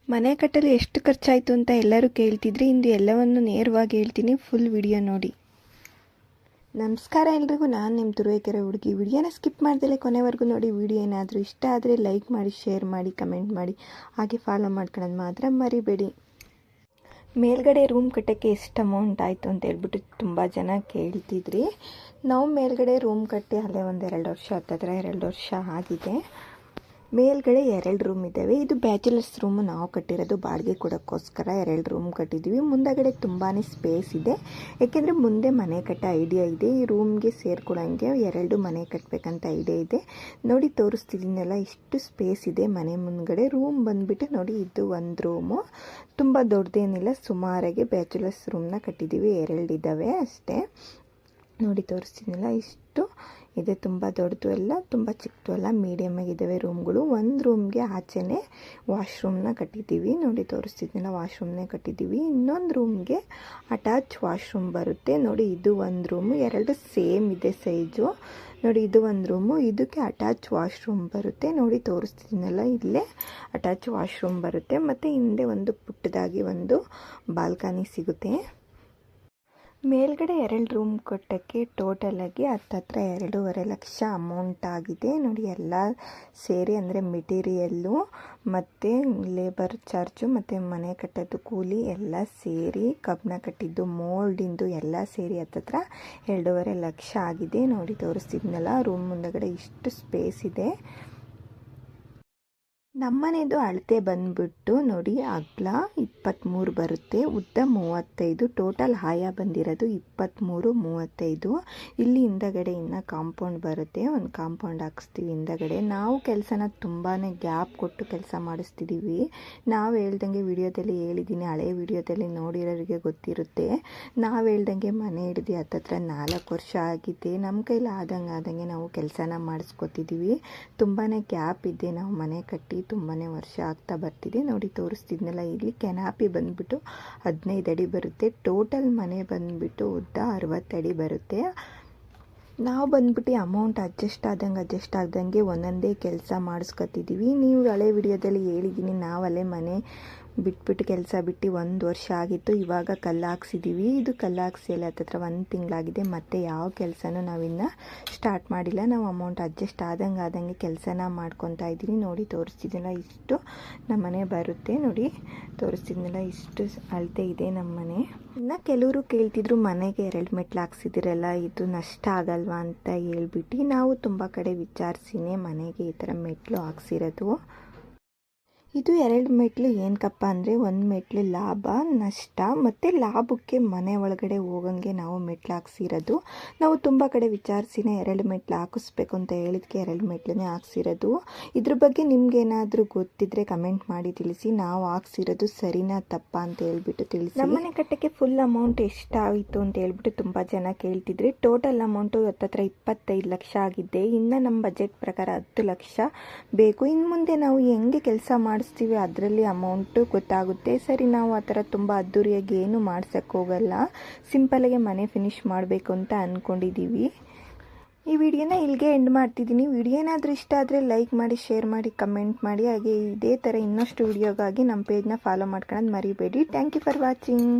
ಮನೆ ಕಟ್ಟಲು ಎಷ್ಟು ಖರ್ಚಾಯಿತು ಅಂತ ಎಲ್ಲರೂ ಕೇಳ್ತಿದ್ರೆ ಇಂದು ಎಲ್ಲವನ್ನು ನೇರವಾಗಿ ಹೇಳ್ತೀನಿ. ಫುಲ್ ವಿಡಿಯೋ ನೋಡಿ. ನಮಸ್ಕಾರ ಎಲ್ರಿಗೂ, ನಾನು ನಿಮ್ಮ ತುರುವೇಕೆರೆ ಹುಡುಗಿ. ವಿಡಿಯೋನ ಸ್ಕಿಪ್ ಮಾಡ್ದಲೇ ಕೊನೆವರೆಗೂ ನೋಡಿ. ವಿಡಿಯೋ ಏನಾದರೂ ಇಷ್ಟ ಆದರೆ ಲೈಕ್ ಮಾಡಿ, ಶೇರ್ ಮಾಡಿ, ಕಮೆಂಟ್ ಮಾಡಿ, ಹಾಗೆ ಫಾಲೋ ಮಾಡ್ಕೊಳ್ಳೋದು ಮಾತ್ರ ಮರಿಬೇಡಿ. ಮೇಲ್ಗಡೆ ರೂಮ್ ಕಟ್ಟೋಕ್ಕೆ ಎಷ್ಟು ಅಮೌಂಟ್ ಆಯಿತು ಅಂತ ಹೇಳ್ಬಿಟ್ಟು ತುಂಬ ಜನ ಕೇಳ್ತಿದ್ರಿ. ನಾವು ಮೇಲ್ಗಡೆ ರೂಮ್ ಕಟ್ಟಿ ಅಲ್ಲೇ ಒಂದು 2 ವರ್ಷ ಹತ್ತಿರ 2 ವರ್ಷ ಆಗಿದೆ. ಮೇಲ್ಗಡೆ 2 ರೂಮ್ ಇದ್ದಾವೆ. ಇದು ಬ್ಯಾಚುಲರ್ಸ್ ರೂಮು ನಾವು ಕಟ್ಟಿರೋದು, ಬಾಡಿಗೆ ಕೊಡೋಕ್ಕೋಸ್ಕರ 2 ರೂಮ್ ಕಟ್ಟಿದ್ದೀವಿ. ಮುಂದಗಡೆ ತುಂಬಾ ಸ್ಪೇಸ್ ಇದೆ, ಏಕೆಂದರೆ ಮುಂದೆ ಮನೆ ಕಟ್ಟೋ ಐಡಿಯಾ ಇದೆ. ಈ ರೂಮ್ಗೆ ಸೇರ್ಕೊಳ್ಳೋಂಗೆ 2 ಮನೆ ಕಟ್ಟಬೇಕಂತ ಐಡಿಯಾ ಇದೆ. ನೋಡಿ ತೋರಿಸ್ತಿದ್ದೀನಲ್ಲ, ಇಷ್ಟು ಸ್ಪೇಸ್ ಇದೆ ಮನೆ ಮುಂದ್ಗಡೆ. ರೂಮ್ ಬಂದುಬಿಟ್ಟು ನೋಡಿ, ಇದು ಒಂದು ರೂಮು, ತುಂಬ ದೊಡ್ಡದೇನಿಲ್ಲ, ಸುಮಾರಾಗಿ ಬ್ಯಾಚುಲರ್ಸ್ ರೂಮ್ನ ಕಟ್ಟಿದ್ದೀವಿ. 2 ಇದ್ದಾವೆ ಅಷ್ಟೇ. ನೋಡಿ ತೋರಿಸ್ತೀನಲ್ಲ, ಇಷ್ಟು ಇದೆ. ತುಂಬ ದೊಡ್ಡದು ಅಲ್ಲ, ತುಂಬ ಚಿಕ್ಕದು ಅಲ್ಲ, ಮೀಡಿಯಮ್ ಆಗಿದ್ದಾವೆ ರೂಮ್ಗಳು. ಒಂದು ರೂಮ್ಗೆ ಆಚೆನೇ ವಾಶ್ರೂಮ್ನ ಕಟ್ಟಿದ್ದೀವಿ. ನೋಡಿ ತೋರಿಸ್ತಿದ್ದೀನಲ್ಲ, ವಾಶ್ರೂಮ್ನೇ ಕಟ್ಟಿದ್ದೀವಿ. ಇನ್ನೊಂದು ರೂಮ್ಗೆ ಅಟ್ಯಾಚ್ ವಾಶ್ರೂಮ್ ಬರುತ್ತೆ. ನೋಡಿ ಇದು ಒಂದು ರೂಮು, 2 ಸೇಮ್ ಇದೆ ಸೈಜು. ನೋಡಿ ಇದು ಒಂದು ರೂಮು, ಇದಕ್ಕೆ ಅಟ್ಯಾಚ್ ವಾಶ್ರೂಮ್ ಬರುತ್ತೆ. ನೋಡಿ ತೋರಿಸ್ತಿದ್ದೀನಲ್ಲ, ಇಲ್ಲೇ ಅಟ್ಯಾಚ್ ವಾಶ್ರೂಮ್ ಬರುತ್ತೆ. ಮತ್ತು ಹಿಂದೆ ಒಂದು ಪುಟ್ಟದಾಗಿ ಒಂದು ಬಾಲ್ಕನಿ ಸಿಗುತ್ತೆ. ಮೇಲ್ಗಡೆ 2 ರೂಮ್ ಕಟ್ಟೋಕ್ಕೆ ಟೋಟಲಾಗಿ ಹತ್ತತ್ರ 2.5 ಲಕ್ಷ ಅಮೌಂಟ್ ಆಗಿದೆ. ನೋಡಿ ಎಲ್ಲ ಸೇರಿ, ಅಂದರೆ ಮೆಟೀರಿಯಲ್ಲು ಮತ್ತು ಲೇಬರ್ ಚಾರ್ಜು ಮತ್ತು ಮನೆ ಕಟ್ಟೋದು ಕೂಲಿ ಎಲ್ಲ ಸೇರಿ, ಕಬ್ಬಣ ಕಟ್ಟಿದ್ದು, ಮೋಲ್ಡಿಂದು ಎಲ್ಲ ಸೇರಿ ಹತ್ತತ್ರ 2.5 ಲಕ್ಷ ಆಗಿದೆ. ನೋಡಿ ತೋರಿಸ್ತಿದ್ನಲ್ಲ, ರೂಮ್ ಮುಂದಗಡೆ ಇಷ್ಟು ಸ್ಪೇಸ್ ಇದೆ. ನಮ್ಮನೆದು ಅಳತೆ ಬಂದ್ಬಿಟ್ಟು ನೋಡಿ, ಅಗಲ 23 ಬರುತ್ತೆ, ಉದ್ದ 35, ಟೋಟಲ್ ಆಯ ಬಂದಿರೋದು 23, 35. ಇಲ್ಲಿ ಹಿಂದಗಡೆ ಇನ್ನು ಕಾಂಪೌಂಡ್ ಬರುತ್ತೆ, ಒಂದು ಕಾಂಪೌಂಡ್ ಹಾಕಿಸ್ತೀವಿ ಹಿಂದಗಡೆ. ನಾವು ಕೆಲಸನ ತುಂಬಾ ಗ್ಯಾಪ್ ಕೊಟ್ಟು ಕೆಲಸ ಮಾಡಿಸ್ತಿದ್ದೀವಿ. ನಾವು ಹೇಳ್ದಂಗೆ ವಿಡಿಯೋದಲ್ಲಿ ಹೇಳಿದ್ದೀನಿ, ಹಳೆ ವಿಡಿಯೋದಲ್ಲಿ ನೋಡಿರೋರಿಗೆ ಗೊತ್ತಿರುತ್ತೆ. ನಾವು ಹೇಳ್ದಂಗೆ ಮನೆ ಹಿಡ್ದು ಹತ್ತತ್ರ 4 ವರ್ಷ ಆಗಿದೆ. ನಮ್ಮ ಕೈಲಿ ಆದಂಗೆ ನಾವು ಕೆಲಸನ ಮಾಡಿಸ್ಕೊತಿದ್ದೀವಿ. ತುಂಬಾ ಗ್ಯಾಪ್ ಇದೆ. ನಾವು ಮನೆ ಕಟ್ಟಿ ತುಂಬಾ ವರ್ಷ ಆಗ್ತಾ ಬರ್ತಿದೆ. ನೋಡಿ ತೋರಿಸ್ತಿದ್ನಲ್ಲ, ಇಲ್ಲಿ ಕೆನಾಪಿ ಬಂದ್ಬಿಟ್ಟು 15 ಅಡಿ ಬರುತ್ತೆ. ಟೋಟಲ್ ಮನೆ ಬಂದ್ಬಿಟ್ಟು ಉದ್ದ 60 ಅಡಿ ಬರುತ್ತೆ. ನಾವು ಬಂದ್ಬಿಟ್ಟು ಅಮೌಂಟ್ ಅಡ್ಜಸ್ಟ್ ಆದಂಗೆ ಒಂದೊಂದೇ ಕೆಲಸ ಮಾಡಿಸ್ಕೊತಿದ್ದೀವಿ. ನೀವು ಹಳೆ ವಿಡಿಯೋದಲ್ಲಿ ಹೇಳಿದ್ದೀನಿ, ನಾವು ಅಲ್ಲೇ ಮನೆ ಬಿಟ್ಬಿಟ್ಟು ಕೆಲಸ ಬಿಟ್ಟು 1 ವರ್ಷ ಆಗಿತ್ತು. ಇವಾಗ ಕಲ್ಲು ಹಾಕ್ಸಿದ್ದೀವಿ. ಇದು ಕಲ್ಲು ಹಾಕ್ಸಿ ಎಲ್ಲ ಹತ್ತತ್ರ 1 ತಿಂಗಳಾಗಿದೆ. ಮತ್ತು ಯಾವ ಕೆಲಸನೂ ನಾವಿನ್ನು ಸ್ಟಾರ್ಟ್ ಮಾಡಿಲ್ಲ. ನಾವು ಅಮೌಂಟ್ ಅಡ್ಜಸ್ಟ್ ಆದಂಗೆ ಕೆಲಸನ ಮಾಡ್ಕೊತಾ ಇದ್ದೀನಿ. ನೋಡಿ ತೋರಿಸ್ತಿದ್ದೀನಲ್ಲ, ಇಷ್ಟು ನಮ್ಮ ಮನೆ ಬರುತ್ತೆ. ನೋಡಿ ತೋರಿಸ್ತಿದ್ದೀನಲ್ಲ, ಇಷ್ಟು ಅಳತೆ ಇದೆ ನಮ್ಮ ಮನೆ. ಇನ್ನು ಕೆಲವರು ಕೇಳ್ತಿದ್ರು, ಮನೆಗೆ 2 ಮೆಟ್ಲು ಹಾಕ್ಸಿದಿರಲ್ಲ, ಇದು ನಷ್ಟ ಆಗಲ್ವಾ ಅಂತ ಹೇಳ್ಬಿಟ್ಟು. ನಾವು ತುಂಬ ಕಡೆ ವಿಚಾರಿಸಿನೇ ಮನೆಗೆ ಈ ಥರ ಮೆಟ್ಲು ಹಾಕ್ಸಿರೋದು. ಇದು 2 ಮೆಟ್ಲು ಏನಕ್ಕಪ್ಪ ಅಂದರೆ, 1 ಮೆಟ್ಲು ಲಾಭ, ನಷ್ಟ, ಮತ್ತು ಲಾಭಕ್ಕೆ ಮನೆ ಒಳಗಡೆ ಹೋಗಂಗೆ ನಾವು ಮೆಟ್ಲು ಹಾಕ್ಸಿರೋದು. ನಾವು ತುಂಬ ಕಡೆ ವಿಚಾರಿಸಿನೇ 2 ಮೆಟ್ಲು ಹಾಕಿಸ್ಬೇಕು ಅಂತ ಹೇಳಿದ್ಕೆ 2 ಮೆಟ್ಲನ್ನೇ ಹಾಕ್ಸಿರೋದು. ಇದ್ರ ಬಗ್ಗೆ ನಿಮ್ಗೇನಾದರೂ ಗೊತ್ತಿದ್ದರೆ ಕಮೆಂಟ್ ಮಾಡಿ ತಿಳಿಸಿ. ನಾವು ಹಾಕ್ಸಿರೋದು ಸರಿನಾ ತಪ್ಪಾ ಅಂತ ಹೇಳ್ಬಿಟ್ಟು ತಿಳಿಸಿ. ನಮ್ಮನೆ ಕಟ್ಟಕ್ಕೆ ಫುಲ್ ಅಮೌಂಟ್ ಎಷ್ಟಾಯಿತು ಅಂತ ಹೇಳ್ಬಿಟ್ಟು ತುಂಬ ಜನ ಕೇಳ್ತಿದ್ರಿ. ಟೋಟಲ್ ಅಮೌಂಟು ಹತ್ತತ್ರ 25 ಲಕ್ಷ ಆಗಿದೆ. ಇನ್ನು ನಮ್ಮ ಬಜೆಟ್ ಪ್ರಕಾರ 10 ಲಕ್ಷ ಬೇಕು. ಇನ್ನು ಮುಂದೆ ನಾವು ಹೆಂಗೆ ಕೆಲಸ ಮಾಡಿಸ್ತೀವಿ ಅದರಲ್ಲಿ ಅಮೌಂಟು ಗೊತ್ತಾಗುತ್ತೆ. ಸರಿ, ನಾವು ಆ ಥರ ತುಂಬ ಅದ್ದೂರಿಯಾಗಿ ಏನು ಮಾಡ್ಸೋಕ್ಕೆ ಹೋಗಲ್ಲ. ಸಿಂಪಲಾಗಿ ಮನೆ ಫಿನಿಷ್ ಮಾಡಬೇಕು ಅಂತ ಅಂದ್ಕೊಂಡಿದ್ದೀವಿ. ಈ ವಿಡಿಯೋನ ಇಲ್ಲಿಗೆ ಎಂಡ್ ಮಾಡ್ತಿದ್ದೀನಿ. ವಿಡಿಯೋ ಏನಾದರೂ ಇಷ್ಟ ಆದರೆ ಲೈಕ್ ಮಾಡಿ, ಶೇರ್ ಮಾಡಿ, ಕಮೆಂಟ್ ಮಾಡಿ. ಹಾಗೆ ಇದೇ ಥರ ಇನ್ನಷ್ಟು ವಿಡಿಯೋಗಾಗಿ ನಮ್ಮ ಪೇಜ್ನ ಫಾಲೋ ಮಾಡ್ಕೊಳ್ಳೋದು ಮರಿಬೇಡಿ. Thank you for watching.